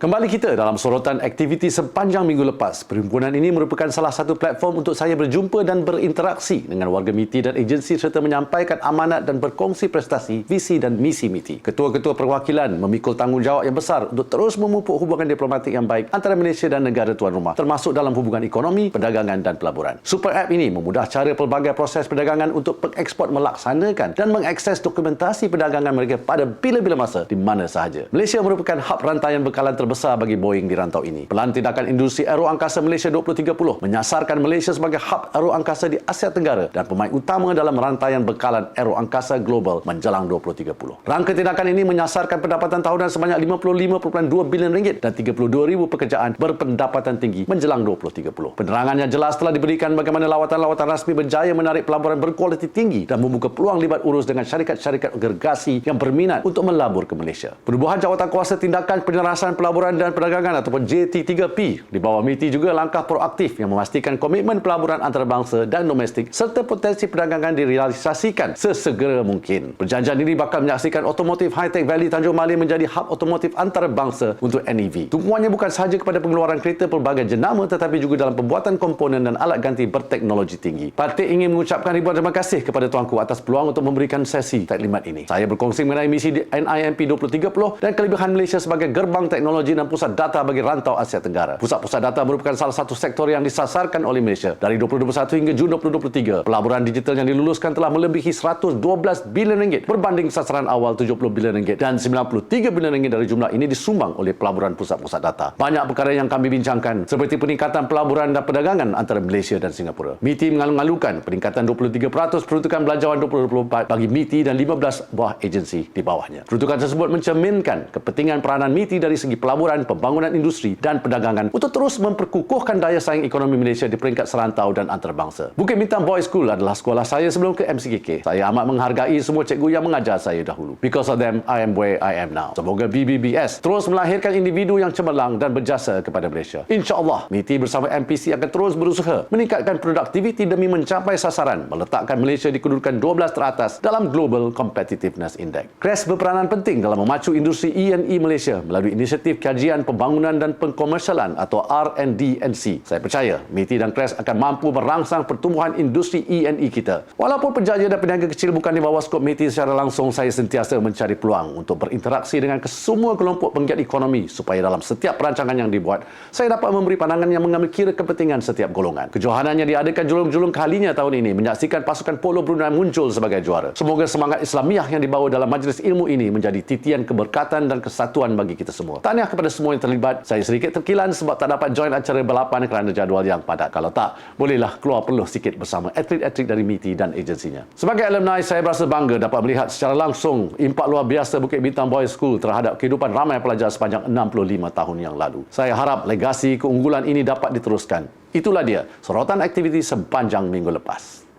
Kembali kita dalam sorotan aktiviti sepanjang minggu lepas. Perhimpunan ini merupakan salah satu platform untuk saya berjumpa dan berinteraksi dengan warga MITI dan agensi serta menyampaikan amanat dan berkongsi prestasi, visi dan misi MITI. Ketua-ketua perwakilan memikul tanggungjawab yang besar untuk terus memupuk hubungan diplomatik yang baik antara Malaysia dan negara tuan rumah, termasuk dalam hubungan ekonomi, perdagangan dan pelaburan. Super App ini memudah cara pelbagai proses perdagangan untuk pengeksport melaksanakan dan mengakses dokumentasi perdagangan mereka pada bila-bila masa di mana sahaja. Malaysia merupakan hub rantaian bekalan terbesar bagi Boeing di rantau ini. Pelan tindakan industri aero angkasa Malaysia 2030 menyasarkan Malaysia sebagai hub aero angkasa di Asia Tenggara dan pemain utama dalam rantaian bekalan aero angkasa global menjelang 2030. Rangka tindakan ini menyasarkan pendapatan tahunan sebanyak RM55.2 bilion dan 32,000 pekerjaan berpendapatan tinggi menjelang 2030. Penerangannya jelas telah diberikan bagaimana lawatan-lawatan rasmi berjaya menarik pelaburan berkualiti tinggi dan membuka peluang libat urus dengan syarikat-syarikat gergasi yang berminat untuk melabur ke Malaysia. Penubuhan Jawatan Kuasa Tindakan Penyelarasan Pelaburan dan Perdagangan ataupun JT3P di bawah MITI juga langkah proaktif yang memastikan komitmen pelaburan antarabangsa dan domestik serta potensi perdagangan direalisasikan sesegera mungkin. Perjanjian ini bakal menyaksikan Automotive High-Tech Valley Tanjung Malin menjadi hub otomotif antarabangsa untuk NEV. Tumpuannya bukan sahaja kepada pengeluaran kereta pelbagai jenama tetapi juga dalam pembuatan komponen dan alat ganti berteknologi tinggi. Parti ingin mengucapkan ribuan terima kasih kepada Tuanku atas peluang untuk memberikan sesi taklimat ini. Saya berkongsi mengenai misi NIMP 2030 dan kelebihan Malaysia sebagai gerbang teknologi dan pusat data bagi rantau Asia Tenggara. Pusat-pusat data merupakan salah satu sektor yang disasarkan oleh Malaysia. Dari 2021 hingga Jun 2023, pelaburan digital yang diluluskan telah melebihi RM112 bilion berbanding sasaran awal RM70 bilion dan RM93 bilion dari jumlah ini disumbang oleh pelaburan pusat-pusat data. Banyak perkara yang kami bincangkan seperti peningkatan pelaburan dan perdagangan antara Malaysia dan Singapura. MITI mengalu-alukan peningkatan 23% peruntukan belanjawan 2024 bagi MITI dan 15 buah agensi di bawahnya. Peruntukan tersebut mencerminkan kepentingan peranan MITI dari segi pelaburan, pembangunan industri dan perdagangan untuk terus memperkukuhkan daya saing ekonomi Malaysia di peringkat serantau dan antarabangsa. Bukit Bintang Boys School adalah sekolah saya sebelum ke MCKK. Saya amat menghargai semua cikgu yang mengajar saya dahulu. Because of them, I am where I am now. Semoga BBBS terus melahirkan individu yang cemerlang dan berjasa kepada Malaysia. InsyaAllah, MITI bersama MPC akan terus berusaha meningkatkan produktiviti demi mencapai sasaran meletakkan Malaysia di kedudukan 12 teratas dalam Global Competitiveness Index. CRES berperanan penting dalam memacu industri E&E Malaysia melalui inisiatif kajian pembangunan dan pengkomersialan atau R&D&C. Saya percaya MITI dan CRES akan mampu merangsang pertumbuhan industri E&E kita. Walaupun penjaja dan peniaga kecil bukan di bawah skop MITI secara langsung, saya sentiasa mencari peluang untuk berinteraksi dengan kesemua kelompok penggiat ekonomi supaya dalam setiap perancangan yang dibuat, saya dapat memberi pandangan yang mengambil kira kepentingan setiap golongan. Kejohanan yang diadakan julung-julung kalinya tahun ini menyaksikan pasukan polo Brunei muncul sebagai juara. Semoga semangat Islamiah yang dibawa dalam majlis ilmu ini menjadi titian keberkatan dan kesatuan bagi kita semua. Tahniah kepada semua yang terlibat. Saya sedikit terkilan sebab tak dapat join acara balapan kerana jadual yang padat. Kalau tak, bolehlah keluar peluh sikit bersama atlet-atlet dari MITI dan agensinya. Sebagai alumni, saya berasa bangga dapat melihat secara langsung impak luar biasa Bukit Bintang Boys School terhadap kehidupan ramai pelajar sepanjang 65 tahun yang lalu. Saya harap legasi keunggulan ini dapat diteruskan. Itulah dia, sorotan aktiviti sepanjang minggu lepas.